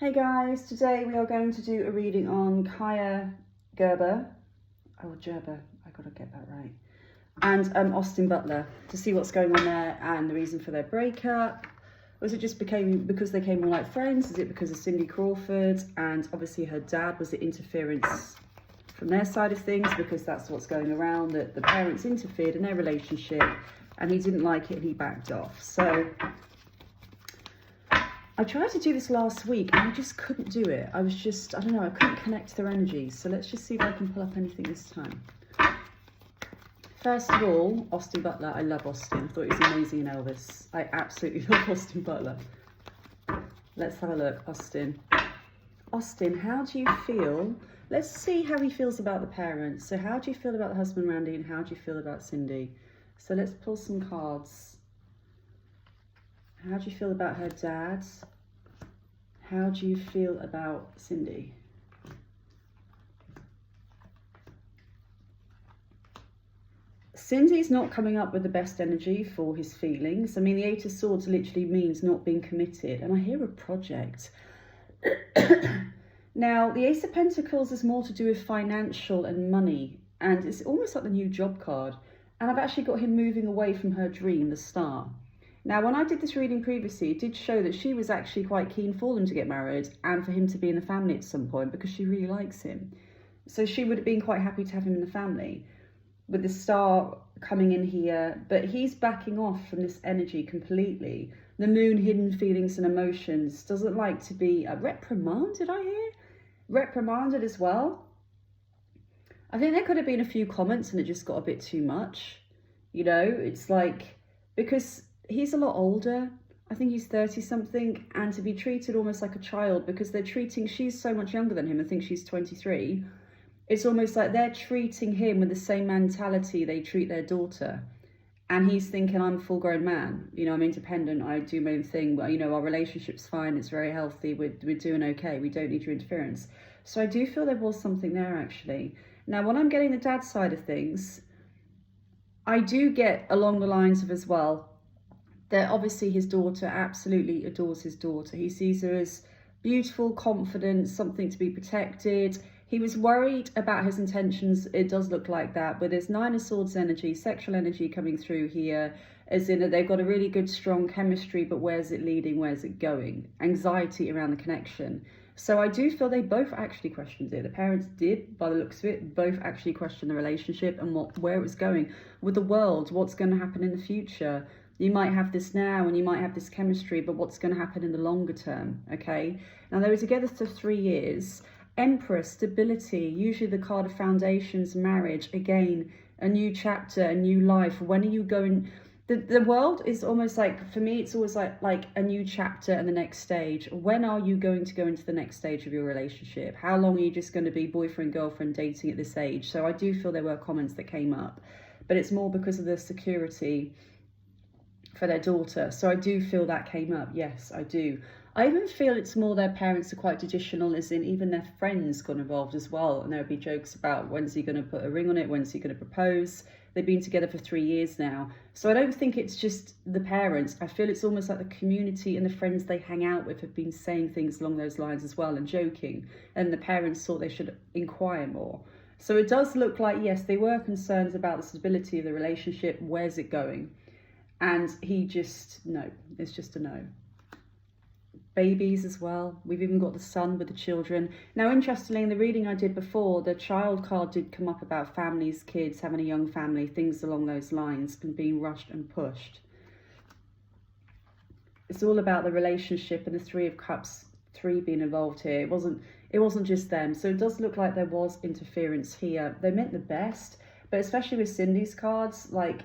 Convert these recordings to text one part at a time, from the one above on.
Hey guys, today we are going to do a reading on Kaia Gerber, I gotta get that right, and Austin Butler, to see what's going on there and the reason for their breakup. Was it just because they came on like friends? Is it because of Cindy Crawford and obviously her dad? Was it interference from their side of things, because that's what's going around, that the parents interfered in their relationship and he didn't like it and he backed off? So I tried to do this last week and I just couldn't do it. I don't know, I couldn't connect to their energies. So let's just see if I can pull up anything this time. First of all, Austin Butler. I love Austin. I thought he was amazing in Elvis. I absolutely love Austin Butler. Let's have a look. Austin, how do you feel? Let's see how he feels about the parents. So how do you feel about the husband, Randy, and how do you feel about Cindy? So let's pull some cards. How do you feel about her dad? How do you feel about Cindy? Cindy's not coming up with the best energy for his feelings. I mean, the Eight of Swords literally means not being committed. And I hear a project. Now, the Ace of Pentacles is more to do with financial and money. And it's almost like the new job card. And I've actually got him moving away from her dream, the star. Now, when I did this reading previously, it did show that she was actually quite keen for them to get married and for him to be in the family at some point because she really likes him. So she would have been quite happy to have him in the family with the star coming in here. But he's backing off from this energy completely. The moon, hidden feelings and emotions, doesn't like to be reprimanded, I hear? Reprimanded as well. I think there could have been a few comments and it just got a bit too much. You know, it's like, because he's a lot older. I think he's 30 something, and to be treated almost like a child because she's so much younger than him. I think she's 23. It's almost like they're treating him with the same mentality they treat their daughter. And he's thinking, I'm a full grown man. You know, I'm independent. I do my own thing. But, you know, our relationship's fine. It's very healthy. We're doing okay. We don't need your interference. So I do feel there was something there, actually. Now, when I'm getting the dad side of things, I do get along the lines of as well, that obviously his daughter absolutely adores his daughter. He sees her as beautiful, confident, something to be protected. He was worried about his intentions. It does look like that, but there's Nine of Swords energy, sexual energy coming through here, as in that they've got a really good, strong chemistry, but where's it leading? Where's it going? Anxiety around the connection. So I do feel they both actually questioned it. The parents did, by the looks of it, both actually question the relationship and where it was going with the world, what's going to happen in the future. You might have this now and you might have this chemistry, but what's going to happen in the longer term, okay? Now, they were together for 3 years. Empress, stability, usually the card of foundations, marriage, again, a new chapter, a new life. When are you going? The world is almost like, for me, it's always like a new chapter and the next stage. When are you going to go into the next stage of your relationship? How long are you just going to be boyfriend, girlfriend, dating at this age? So I do feel there were comments that came up, but it's more because of the security for their daughter. So I do feel that came up. Yes, I do. I even feel it's more their parents are quite traditional, as in even their friends got involved as well. And there'll be jokes about, when's he going to put a ring on it? When's he going to propose? They've been together for 3 years now. So I don't think it's just the parents. I feel it's almost like the community and the friends they hang out with have been saying things along those lines as well and joking. And the parents thought they should inquire more. So it does look like, yes, they were concerned about the stability of the relationship. Where's it going? And he just, no, it's just a no. Babies as well. We've even got the son with the children. Now, interestingly, in the reading I did before, the child card did come up about families, kids, having a young family, things along those lines, and being rushed and pushed. It's all about the relationship and the Three of Cups, 3 being involved here. It wasn't just them. So it does look like there was interference here. They meant the best, but especially with Cindy's cards, like,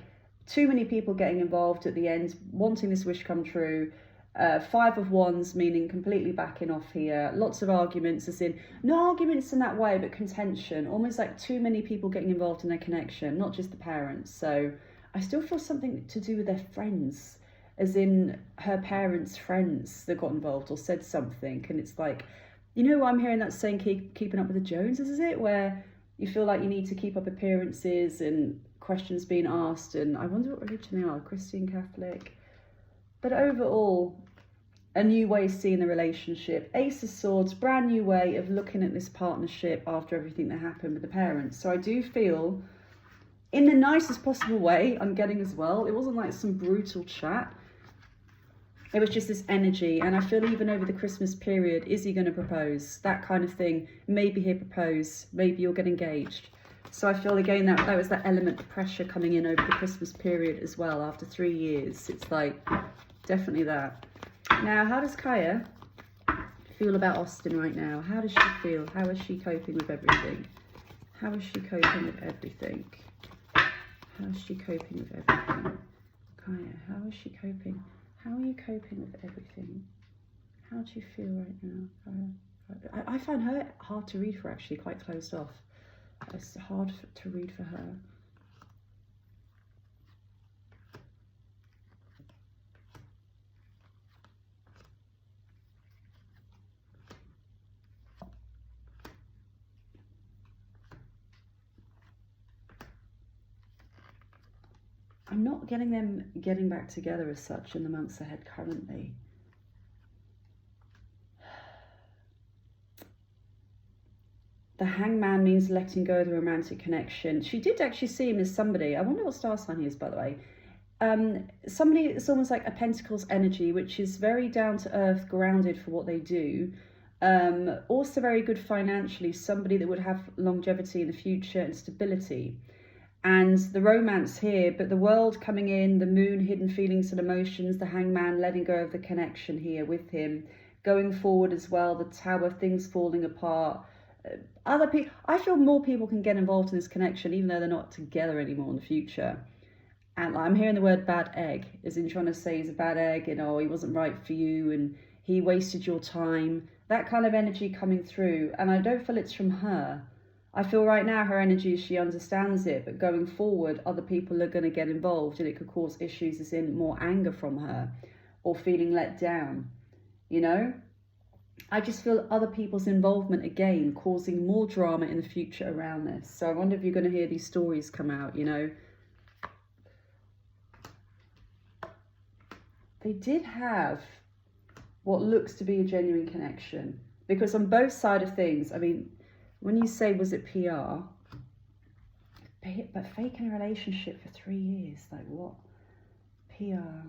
too many people getting involved at the end, wanting this wish come true. 5 of Wands, meaning completely backing off here. Lots of arguments, as in, no arguments in that way, but contention. Almost like too many people getting involved in their connection, not just the parents. So I still feel something to do with their friends, as in her parents' friends that got involved or said something. And it's like, you know, I'm hearing that saying, keeping up with the Joneses, is it? Where you feel like you need to keep up appearances and questions being asked. And I wonder what religion they are, Christian, Catholic. But overall, a new way of seeing the relationship. Ace of Swords, brand new way of looking at this partnership after everything that happened with the parents. So I do feel, in the nicest possible way, I'm getting as well. It wasn't like some brutal chat. It was just this energy. And I feel even over the Christmas period, is he going to propose? That kind of thing. Maybe he'll propose. Maybe you'll get engaged. So I feel again that was that element of pressure coming in over the Christmas period as well. After 3 years, it's like definitely that. Now, how does Kaia feel about Austin right now? How does she feel? How is she coping with everything? How is she coping with everything? How is she coping with everything? Kaia, how is she coping? How are you coping with everything? How do you feel right now, Kaia? I find her hard to read for, actually, quite closed off. It's hard to read for her. I'm not getting them getting back together as such in the months ahead currently. The Hangman means letting go of the romantic connection. She did actually see him as somebody. I wonder what star sign he is, by the way. Somebody, it's almost like a Pentacles energy, which is very down to earth, grounded for what they do. Also very good financially, somebody that would have longevity in the future and stability. And the romance here, but the world coming in, the moon, hidden feelings and emotions, the Hangman letting go of the connection here with him. Going forward as well, the Tower, things falling apart. Other people, I feel more people can get involved in this connection, even though they're not together anymore in the future. And I'm hearing the word bad egg, as in trying to say he's a bad egg, and oh, he wasn't right for you, and he wasted your time. That kind of energy coming through, and I don't feel it's from her. I feel right now her energy, she understands it, but going forward, other people are going to get involved, and it could cause issues as in more anger from her, or feeling let down, you know? I just feel other people's involvement again causing more drama in the future around this. So I wonder if you're going to hear these stories come out, you know. They did have what looks to be a genuine connection, because on both sides of things, I mean, when you say, was it PR? But faking a relationship for 3 years, like what? PR.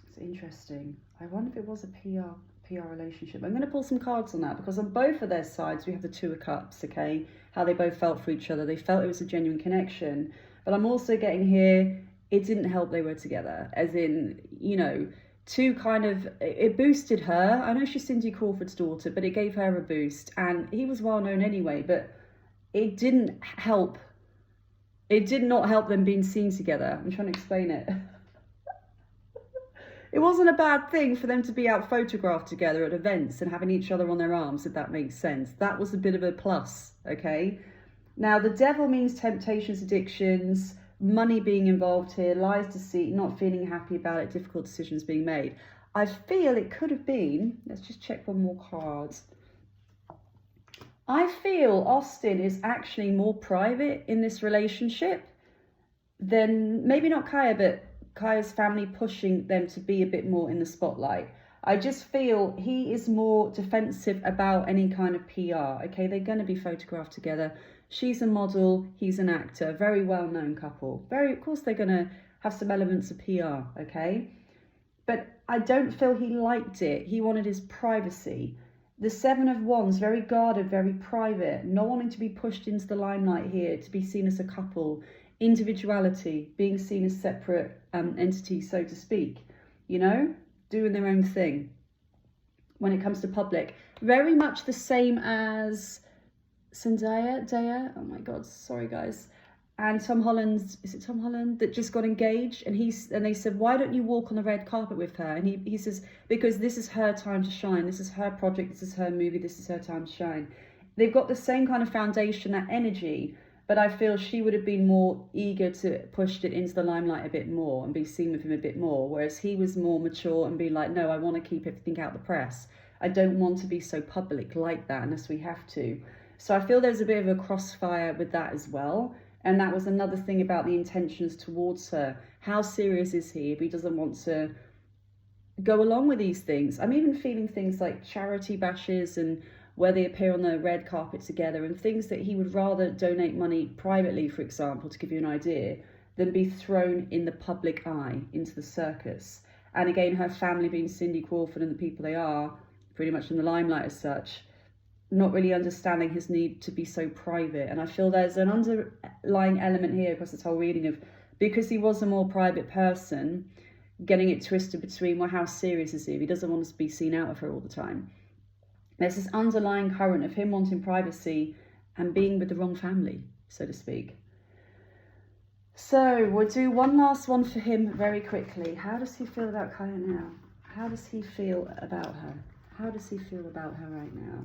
It's interesting. I wonder if it was a PR relationship. I'm going to pull some cards on that, because on both of their sides we have the Two of Cups, okay? How they both felt for each other. They felt it was a genuine connection. But I'm also getting here, it didn't help they were together. As in, you know, to kind of, it boosted her. I know she's Cindy Crawford's daughter, but it gave her a boost. And he was well known anyway, but it didn't help. It did not help them being seen together. I'm trying to explain it. It wasn't a bad thing for them to be out photographed together at events and having each other on their arms, if that makes sense. That was a bit of a plus, okay? Now, the Devil means temptations, addictions, money being involved here, lies, deceit, not feeling happy about it, difficult decisions being made. I feel it could have been, let's just check one more card. I feel Austin is actually more private in this relationship than, maybe not Kaia, but Kaia's family pushing them to be a bit more in the spotlight. I just feel he is more defensive about any kind of PR, okay? They're going to be photographed together. She's a model, he's an actor, very well-known couple. Of course, they're going to have some elements of PR, okay? But I don't feel he liked it. He wanted his privacy. The Seven of Wands, very guarded, very private, not wanting to be pushed into the limelight here, to be seen as a couple. Individuality, being seen as separate entities, so to speak, you know, doing their own thing when it comes to public. Very much the same as Zendaya, oh my god, sorry guys, and Tom Holland, is it Tom Holland, that just got engaged, and they said, why don't you walk on the red carpet with her? And he says, because this is her time to shine, this is her project, this is her movie, this is her time to shine. They've got the same kind of foundation, that energy, but I feel she would have been more eager to push it into the limelight a bit more and be seen with him a bit more, whereas he was more mature and be like, no, I want to keep everything out of the press. I don't want to be so public like that unless we have to. So I feel there's a bit of a crossfire with that as well. And that was another thing about the intentions towards her. How serious is he if he doesn't want to go along with these things? I'm even feeling things like charity bashes and where they appear on the red carpet together, and things that he would rather donate money privately, for example, to give you an idea, than be thrown in the public eye into the circus. And again, her family being Cindy Crawford and the people they are, pretty much in the limelight as such, not really understanding his need to be so private. And I feel there's an underlying element here across this whole reading of, because he was a more private person, getting it twisted between, well, how serious is he if he doesn't want to be seen out of her all the time? There's this underlying current of him wanting privacy and being with the wrong family, so to speak. So we'll do one last one for him very quickly. How does he feel about Kaia now? How does he feel about her? How does he feel about her right now?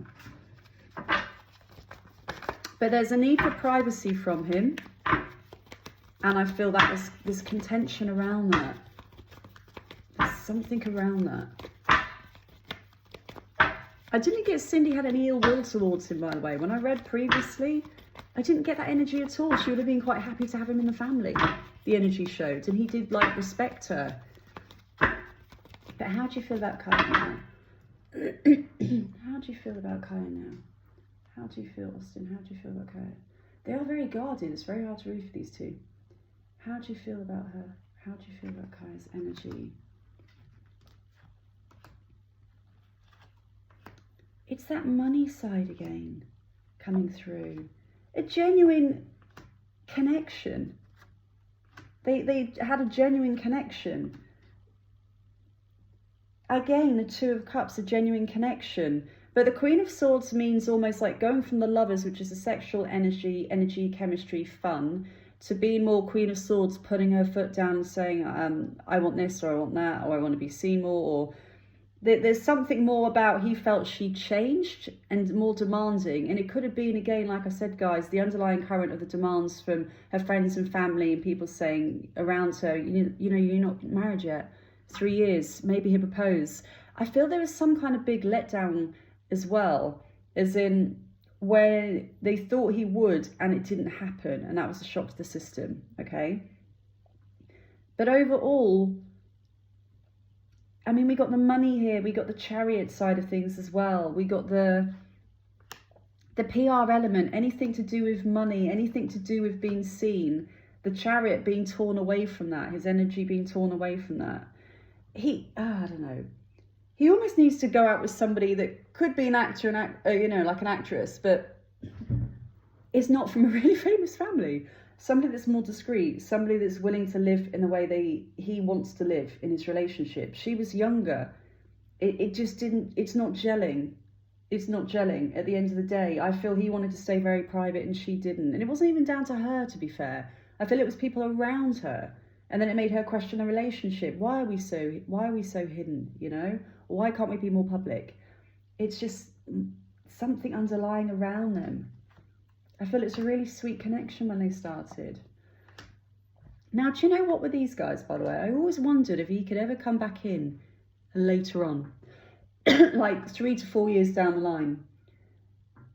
But there's a need for privacy from him. And I feel that there's contention around that. There's something around that. I didn't get Cindy had any ill will towards him, by the way. When I read previously, I didn't get that energy at all. She would have been quite happy to have him in the family, the energy showed. And he did, like, respect her. But how do you feel about Kaia now? How do you feel about Kaia now? How do you feel, Austin? How do you feel about Kaia? They are very guarded. It's very hard to read for these two. How do you feel about her? How do you feel about Kaia's energy? It's that money side again coming through. A genuine connection. They had a genuine connection. Again, the Two of Cups, a genuine connection. But the Queen of Swords means almost like going from the Lovers, which is a sexual energy, chemistry, fun, to being more Queen of Swords, putting her foot down and saying, I want this, or I want that, or I want to be seen more, or there's something more about he felt she changed and more demanding. And it could have been, again, like I said, guys, the underlying current of the demands from her friends and family and people saying around her, you know, you're not married yet, 3 years, maybe he'll propose. I feel there was some kind of big letdown as well, as in where they thought he would and it didn't happen. And that was a shock to the system, okay? But overall, I mean, we got the money here, we got the Chariot side of things as well. We got the PR element, anything to do with money, anything to do with being seen. The Chariot being torn away from that, his energy being torn away from that. I don't know. He almost needs to go out with somebody that could be an actor, you know, like an actress, but is not from a really famous family. Somebody that's more discreet, somebody that's willing to live in the way he wants to live in his relationship. She was younger. It just didn't, it's not gelling. It's not gelling at the end of the day. I feel he wanted to stay very private and she didn't. And it wasn't even down to her, to be fair. I feel it was people around her. And then it made her question the relationship. Why are we so hidden, you know? Why can't we be more public? It's just something underlying around them. I feel it's a really sweet connection when they started. Now, do you know what with these guys, by the way? I always wondered if he could ever come back in later on, like 3 to 4 years down the line.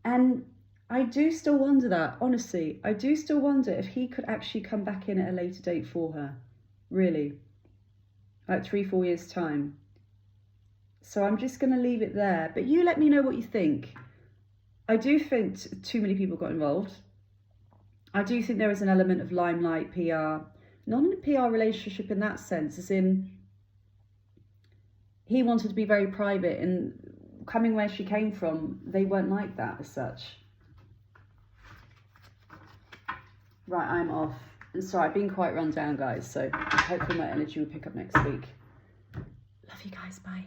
And I do still wonder that, honestly. I do still wonder if he could actually come back in at a later date for her. Really. Like 3-4 years' time. So I'm just going to leave it there. But you let me know what you think. I do think too many people got involved. I do think there is an element of limelight, PR. Not in a PR relationship in that sense, as in he wanted to be very private, and coming where she came from, they weren't like that as such. Right, I'm off. And sorry, I've been quite run down, guys, so hopefully my energy will pick up next week. Love you guys, bye.